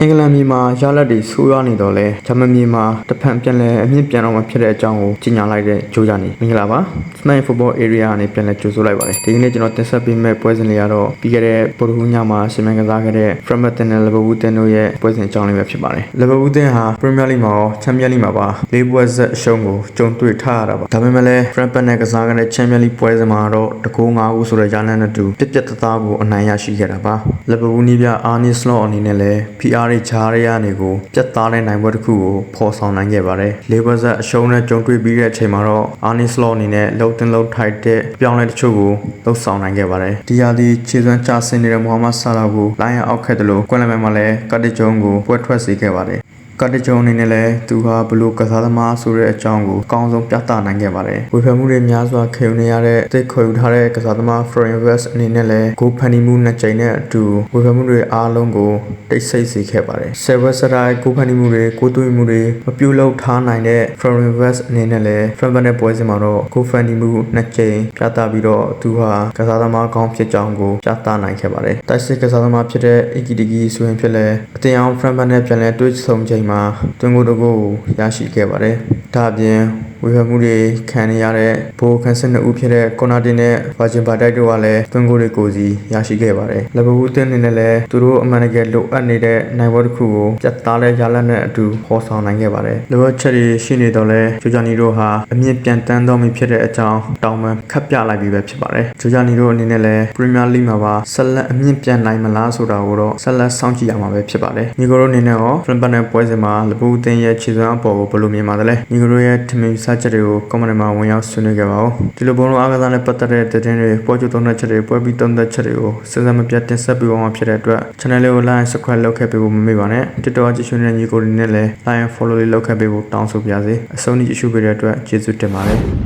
င်္ဂလန်မြေမှာရလဒ်တွေဆိုးရွားနေတော့လဲဂျာမန်မြေမှာတဖန်ပြန်လဲအမြင့်ပြန်တော့မှဖြစ်တဲ့အကြောင်းကိုကြီးညာလိုက်တဲ့ဂျိုးဂျာနီမင်္ဂလာပါ Smile Football Area ကနေပြန်လဲကြိုဆိုလိုက်ပါတယ်ဒီကနေ့ကျွန်တော်တင်ဆက်ပေးမယ့်ပွဲစဉ်လေးကတော့ပြီးခဲ့တဲ့ပေါ်တူဂီညမှာရှင်မန်ကစားခဲ့တဲ့ Frampton နဲ့ Liverpool တင်တို့ရဲ့ပွဲစဉ်အကြောင်းလေးပဲဖြစ်ပါတယ် Liverpool တင်ဟာ Premier League မှာရော Champions League မှာပါ၄ပွဲဆက်အရှုံးကိုကြုံတွေ့ထားရတာပါဒါပေမဲ့လည်း Frampton နဲ့ကစားခဲ့တဲ့ Champions League ပွဲစဉ်မှာတော့တကူ၅ခုဆိုတဲ့ရလဒ်နဲ့တူပြက်သားကိုအနိုင်ရရှိခဲ့တာပါ Liverpool နီးပြ Arne Slot အနေနဲ့လည်း PR တွေချားရရနေကိုပြတ်သားတဲ့နိုင်ပွဲတစ်ခုကိုဖော်ဆောင်နိုင်ခဲ့ပါတယ်။လေးပွဲဆက်အရှုံးနဲ့ကြုံတွေ့ပြီးတဲ့အချိန်မှာတော့ Arne Slot အနေနဲ့လှုပ်တင်လှုပ်ထိုက်တဲ့ပြောင်းလဲတချို့ကိုလှုပ်ဆောင်နိုင်ခဲ့ပါတယ်။ဒီဟာဒီခြေစွမ်းကျဆင်းနေတဲ့မိုဟာမက်ဆာလာကိုလိုင်းရအောက်ခဲ့တယ်လို့ကွန်လန်မှာလည်းကတ်တဂျုံကိုပွဲထွက်စေခဲ့ပါတယ်။ကတ်တဂျုံအနေနဲ့လည်းသူဟာဘလို့ကစားသမားဆိုတဲ့အကြောင်းကိုအကောင်းဆုံးပြသနိုင်ခဲ့ပါတယ်။ဝေဖန်မှုတွေများစွာခေနေရတဲ့တိတ်ခွေယူထားတဲ့ကစားသမား Florian Wirtz အနေနဲ့လည်းဂိုးဖန်တီးမှုနှစ်ကြိမ်နဲ့အတူဝေဖန်မှုတွေအားလုံးကိုတိတ်ဆိတ်စေခဲ့ပါတယ်။ Server စတိုင်းဂိုးဖန်တီးမှုတွေကိုသွေးမှုတွေမပြုတ်လောက်ထားနိုင်တဲ့ Florian Wirtz အနေနဲ့လည်း Frampton နဲ့ပွဲစဉ်မှာတော့ဂိုးဖန်တီးမှုနှစ်ကြိမ်ပြသပြီးတော့သူဟာကစားသမားကောင်းဖြစ်ကြောင်းကိုပြသနိုင်ခဲ့ပါတယ်။တိုက်စစ်ကစားသမားဖြစ်တဲ့ Ekitike ဆိုရင်ဖြစ်လဲအတင်အောင် Frampton နဲ့ပြန်လဲတွေ့ဆုံချိန်မှာတွင်ကိုတကိုရရှိခဲ့ပါတယ်။ဒါအပြင်ဝေဖန်မှုတွေခံနေရတဲ့ဘိုးခန်းစစ်နှစ်ဦးဖြစ်တဲ့ကွန်နာတင်နဲ့ဗာဂျင်ဘာတိုက်တို့ကလည်းတွင်ကိုတွေကိုစီရရှိခဲ့ပါတယ်။လီဗာပူးတင်းနေနဲ့လည်းသူတို့အမှန်တကယ်လိုအပ်နေတဲ့နိုင်ပွဲတစ်ခုကိုပြတ်သားတဲ့ရလဒ်နဲ့အတူဖော်ဆောင်နိုင်ခဲ့ပါတယ်။လိုအပ်ချက်တွေရှိနေတော့လဲဂျိုဂျာနီတို့ဟာအမြင့်ပြန်တန်းတော်မီဖြစ်တဲ့အကြောင်းတောင်းပန်ခတ်ပြလိုက်ပြီးပဲဖြစ်ပါတယ်။ဂျိုဂျာနီတို့အနေနဲ့လည်းပရီးမီးယားလိမှာပါဆက်လက်အမြင့်ပြန်နိုင်မလားဆိုတာကိုတော့ဆက်လက်စောင့်ကြည့်ရမှာပဲဖြစ်ပါတယ်။ညီကိုတို့အနေနဲ့ရောဖရန်ပန်နဲ့ပွဲစဉ်မှာလီဗာပူးတင်းရဲ့ခြေစွမ်းအပေါ်ကိုဘယ်လိုမြင်ပါသလဲ။ညီကိုတို့ရဲ့ထင်မြင်စချက်တွေကို comment မှာဝင်ရောက်ဆွေးနွေးခဲ့ပါဦးဒီလိုဘုံလုံးအားကစားနဲ့ပတ်သက်တဲ့သတင်းတွေပေါ်ကျသုံးတဲ့ချက်တွေပွဲပြီးသုံးတဲ့ချက်တွေကိုစစမပြတ်တင်ဆက်ပေးသွားမှာဖြစ်တဲ့အတွက် channel လေးကို like subscribe လုပ်ခဲ့ပေးဖို့မမေ့ပါနဲ့ TikTok ကြည့်ရှုနေတဲ့ညီကိုတွေနဲ့လည်း like and follow လေးလုပ်ခဲ့ပေးဖို့တောင်းဆိုပါရစေအဆုံးထိကြည့်ရှုပေးတဲ့အတွက်ကျေးဇူးတင်ပါတယ်